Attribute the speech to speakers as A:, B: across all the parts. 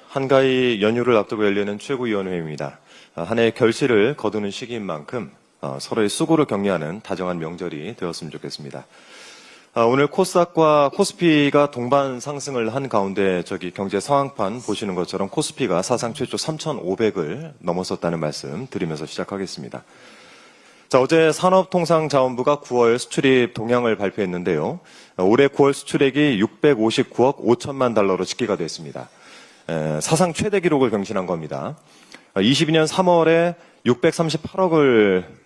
A: 한가위 연휴를 앞두고 열리는 최고위원회입니다. 한 해의 결실을 거두는 시기인 만큼 서로의 수고를 격려하는 다정한 명절이 되었으면 좋겠습니다. 오늘 코스닥과 코스피가 동반 상승을 한 가운데 경제 상황판 보시는 것처럼 코스피가 사상 최초 3,500을 넘어섰다는 말씀 드리면서 시작하겠습니다. 어제 산업통상자원부가 9월 수출입 동향을 발표했는데요. 올해 9월 수출액이 659억 5천만 달러로 집계가 됐습니다. 사상 최대 기록을 경신한 겁니다. 22년 3월에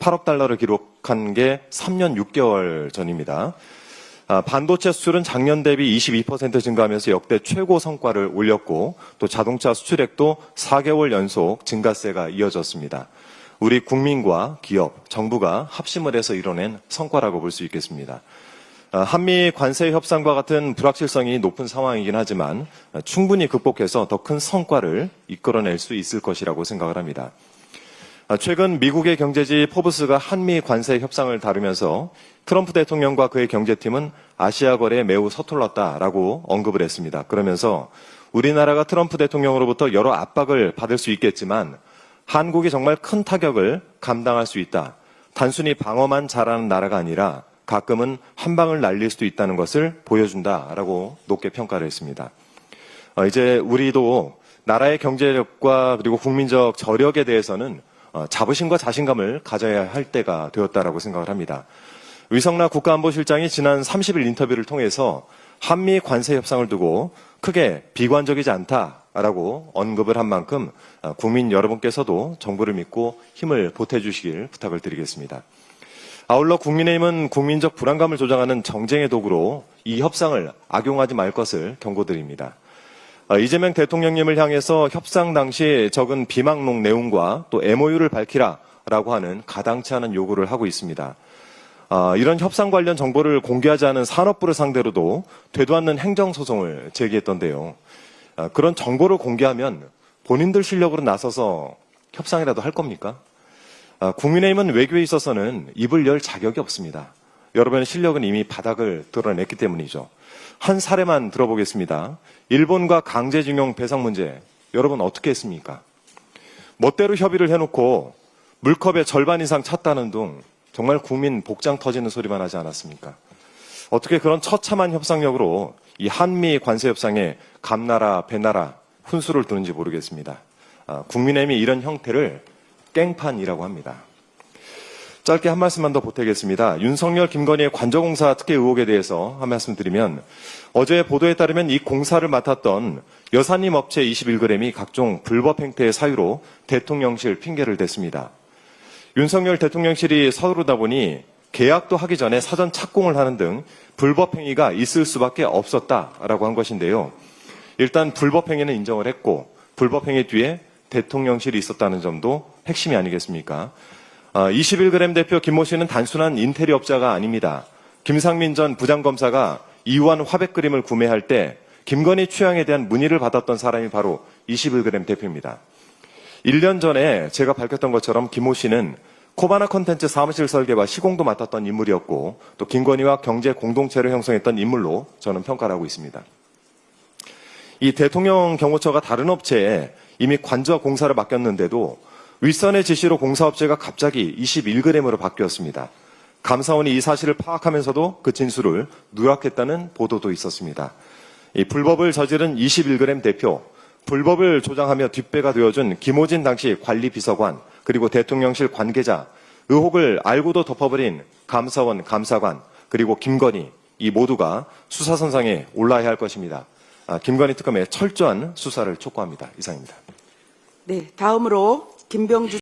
A: 8억 달러를 기록한 게 3년 6개월 전입니다. 반도체 수출은 작년 대비 22% 증가하면서 역대 최고 성과를 올렸고 또 자동차 수출액도 4개월 연속 증가세가 이어졌습니다. 우리 국민과 기업, 정부가 합심을 해서 이뤄낸 성과라고 볼 수 있겠습니다. 한미 관세 협상과 같은 불확실성이 높은 상황이긴 하지만 충분히 극복해서 더 큰 성과를 이끌어낼 수 있을 것이라고 생각을 합니다. 최근 미국의 경제지 포브스가 한미 관세 협상을 다루면서 트럼프 대통령과 그의 경제팀은 아시아 거래에 매우 서툴렀다라고 언급을 했습니다. 그러면서 우리나라가 트럼프 대통령으로부터 여러 압박을 받을 수 있겠지만 한국이 정말 큰 타격을 감당할 수 있다. 단순히 방어만 잘하는 나라가 아니라 가끔은 한 방을 날릴 수도 있다는 것을 보여준다라고 높게 평가를 했습니다. 이제 우리도 나라의 경제력과 그리고 국민적 저력에 대해서는 자부심과 자신감을 가져야 할 때가 되었다라고 생각을 합니다. 위성락 국가안보실장이 지난 30일 인터뷰를 통해서 한미 관세 협상을 두고 크게 비관적이지 않다라고 언급을 한 만큼 국민 여러분께서도 정부를 믿고 힘을 보태주시길 부탁을 드리겠습니다. 아울러 국민의힘은 국민적 불안감을 조장하는 정쟁의 도구로 이 협상을 악용하지 말 것을 경고드립니다. 이재명 대통령님을 향해서 협상 당시 적은 비망록 내용과 또 MOU를 밝히라라고 하는 가당치 않은 요구를 하고 있습니다. 이런 협상 관련 정보를 공개하지 않은 산업부를 상대로도 되도 않는 행정소송을 제기했던데요. 그런 정보를 공개하면 본인들 실력으로 나서서 협상이라도 할 겁니까? 국민의힘은 외교에 있어서는 입을 열 자격이 없습니다. 여러분의 실력은 이미 바닥을 드러냈기 때문이죠. 한 사례만 들어보겠습니다. 일본과 강제징용 배상 문제, 여러분 어떻게 했습니까? 멋대로 협의를 해놓고 물컵의 절반 이상 찼다는 등 정말 국민 복장 터지는 소리만 하지 않았습니까? 어떻게 그런 처참한 협상력으로 이 한미 관세 협상에 감나라 배나라 훈수를 두는지 모르겠습니다. 국민의힘이 이런 형태를 깽판이라고 합니다. 짧게 한 말씀만 더 보태겠습니다. 윤석열, 김건희의 관저공사 특혜 의혹에 대해서 한 말씀 드리면 어제 보도에 따르면 이 공사를 맡았던 여사님 업체 21g이 각종 불법 행태의 사유로 대통령실 핑계를 댔습니다. 윤석열 대통령실이 서두르다 보니 계약도 하기 전에 사전 착공을 하는 등 불법 행위가 있을 수밖에 없었다라고 한 것인데요. 일단 불법 행위는 인정을 했고 불법 행위 뒤에 대통령실이 있었다는 점도 핵심이 아니겠습니까? 21g 대표 김모 씨는 단순한 인테리어업자가 아닙니다. 김상민 전 부장검사가 이완 화백 그림을 구매할 때 김건희 취향에 대한 문의를 받았던 사람이 바로 21g 대표입니다. 1년 전에 제가 밝혔던 것처럼 김모 씨는 코바나 컨텐츠 사무실 설계와 시공도 맡았던 인물이었고 또 김건희와 경제 공동체를 형성했던 인물로 저는 평가를 하고 있습니다. 이 대통령 경호처가 다른 업체에 이미 관저 공사를 맡겼는데도 윗선의 지시로 공사업체가 갑자기 21g으로 바뀌었습니다. 감사원이 이 사실을 파악하면서도 그 진술을 누락했다는 보도도 있었습니다. 이 불법을 저지른 21g 대표, 불법을 조장하며 뒷배가 되어준 김호진 당시 관리비서관, 그리고 대통령실 관계자, 의혹을 알고도 덮어버린 감사원 감사관, 그리고 김건희, 이 모두가 수사선상에 올라야 할 것입니다. 김건희 특검의 철저한 수사를 촉구합니다. 이상입니다.
B: 네, 다음으로 김병주